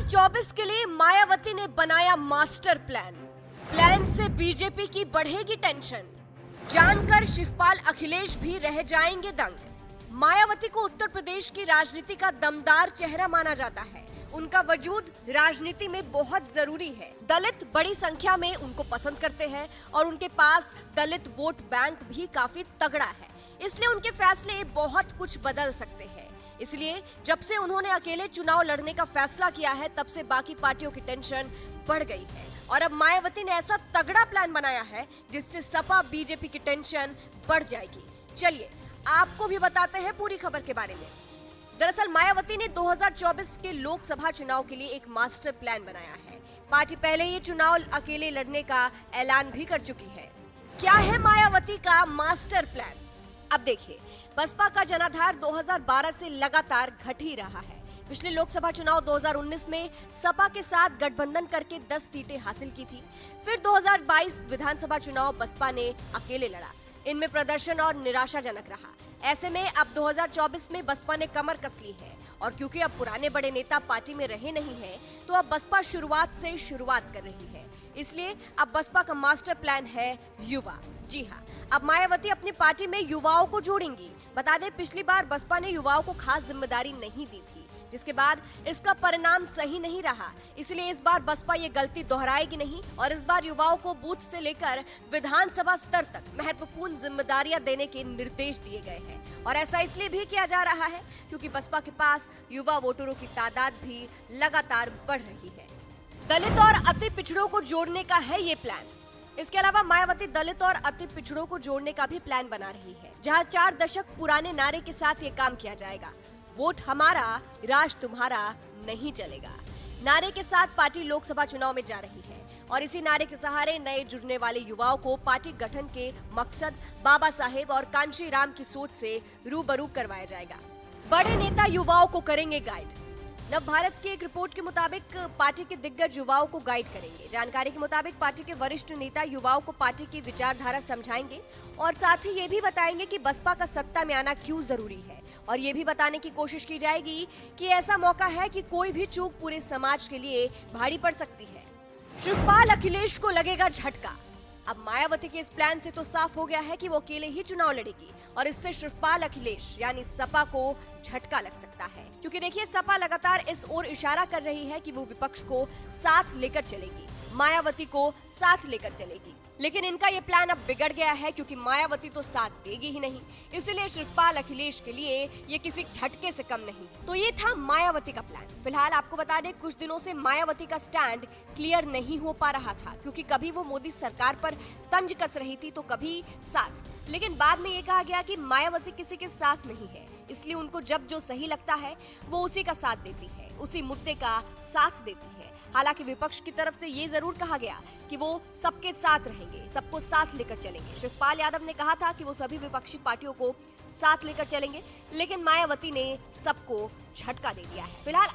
2024 के लिए मायावती ने बनाया मास्टर प्लान। प्लान से बीजेपी की बढ़ेगी टेंशन। जानकर शिवपाल अखिलेश भी रह जाएंगे दंग। मायावती को उत्तर प्रदेश की राजनीति का दमदार चेहरा माना जाता है। उनका वजूद राजनीति में बहुत जरूरी है। दलित बड़ी संख्या में उनको पसंद करते हैं और उनके पास दलित वोट बैंक भी काफी तगड़ा है। इसलिए उनके फैसले बहुत कुछ बदल सकते हैं। इसलिए जब से उन्होंने अकेले चुनाव लड़ने का फैसला किया है, तब से बाकी पार्टियों की टेंशन बढ़ गई है। और अब मायावती ने ऐसा तगड़ा प्लान बनाया है जिससे सपा बीजेपी की टेंशन बढ़ जाएगी। चलिए आपको भी बताते हैं पूरी खबर के बारे में। दरअसल मायावती ने 2024 के लोकसभा चुनाव के लिए एक मास्टर प्लान बनाया है। पार्टी पहले ही चुनाव अकेले लड़ने का ऐलान भी कर चुकी है। क्या है मायावती का मास्टर प्लान? अब देखिए, बसपा का जनाधार 2012 से लगातार घट ही रहा है। पिछले लोकसभा चुनाव 2019 में सपा के साथ गठबंधन करके 10 सीटें हासिल की थी। फिर 2022 विधानसभा चुनाव बसपा ने अकेले लड़ा। इनमें प्रदर्शन और निराशाजनक रहा। ऐसे में अब 2024 में बसपा ने कमर कस ली है और क्योंकि अब पुराने बड़े नेता पार्टी में रहे नहीं हैं, तो अब बसपा शुरुआत कर रही है। इसलिए अब बसपा का मास्टर प्लान है युवा। जी हाँ, अब मायावती अपनी पार्टी में युवाओं को जोड़ेंगी। बता दें, पिछली बार बसपा ने युवाओं को खास जिम्मेदारी नहीं दी थी, जिसके बाद इसका परिणाम सही नहीं रहा। इसलिए इस बार बसपा ये गलती दोहराएगी नहीं और इस बार युवाओं को बूथ से लेकर विधानसभा स्तर तक महत्वपूर्ण जिम्मेदारियां देने के निर्देश दिए गए हैं। और ऐसा इसलिए भी किया जा रहा है क्योंकि बसपा के पास युवा वोटरों की तादाद भी लगातार बढ़ रही है। दलित और अति पिछड़ों को जोड़ने का है ये प्लान। इसके अलावा मायावती दलित और अति पिछड़ों को जोड़ने का भी प्लान बना रही है, जहां 4 दशक पुराने नारे के साथ ये काम किया जाएगा। वोट हमारा, राज तुम्हारा नहीं चलेगा। नारे के साथ पार्टी लोकसभा चुनाव में जा रही है और इसी नारे के सहारे नए जुड़ने वाले युवाओं को पार्टी गठन के मकसद, बाबा साहेब और कांशी राम की सोच से रूबरू करवाया जाएगा। बड़े नेता युवाओं को करेंगे गाइड। नव भारत की एक रिपोर्ट के मुताबिक पार्टी के दिग्गज युवाओं को गाइड करेंगे। जानकारी के मुताबिक पार्टी के वरिष्ठ नेता युवाओं को पार्टी की विचारधारा समझाएंगे और साथ ही ये भी बताएंगे कि बसपा का सत्ता में आना क्यों जरूरी है। और ये भी बताने की कोशिश की जाएगी कि ऐसा मौका है कि कोई भी चूक पूरे समाज के लिए भारी पड़ सकती है। शिवपाल अखिलेश को लगेगा झटका। अब मायावती के इस प्लान से तो साफ हो गया है कि वो अकेले ही चुनाव लड़ेगी और इससे शिवपाल अखिलेश यानी सपा को झटका लग सकता है। क्योंकि देखिए, सपा लगातार इस ओर इशारा कर रही है कि वो विपक्ष को साथ लेकर चलेगी, मायावती को साथ लेकर चलेगी। लेकिन इनका ये प्लान अब बिगड़ गया है क्योंकि मायावती तो साथ देगी ही नहीं। इसलिए शिवपाल अखिलेश के लिए ये किसी झटके से कम नहीं। तो ये था मायावती का प्लान। फिलहाल आपको बता दें, कुछ दिनों से मायावती का स्टैंड क्लियर नहीं हो पा रहा था क्योंकि कभी वो मोदी सरकार पर तंज कस रही थी तो कभी साथ। लेकिन बाद में ये कहा गया कि मायावती किसी के साथ नहीं है, इसलिए उनको जब जो सही लगता है वो उसी का साथ देती है, उसी मुद्दे का साथ देती है। हालांकि विपक्ष की तरफ से ये जरूर कहा गया कि वो सबके साथ रहेंगे, सबको साथ लेकर चलेंगे। शिवपाल यादव ने कहा था कि वो सभी विपक्षी पार्टियों को साथ लेकर चलेंगे, लेकिन मायावती ने सबको झटका दे दिया है। फिलहाल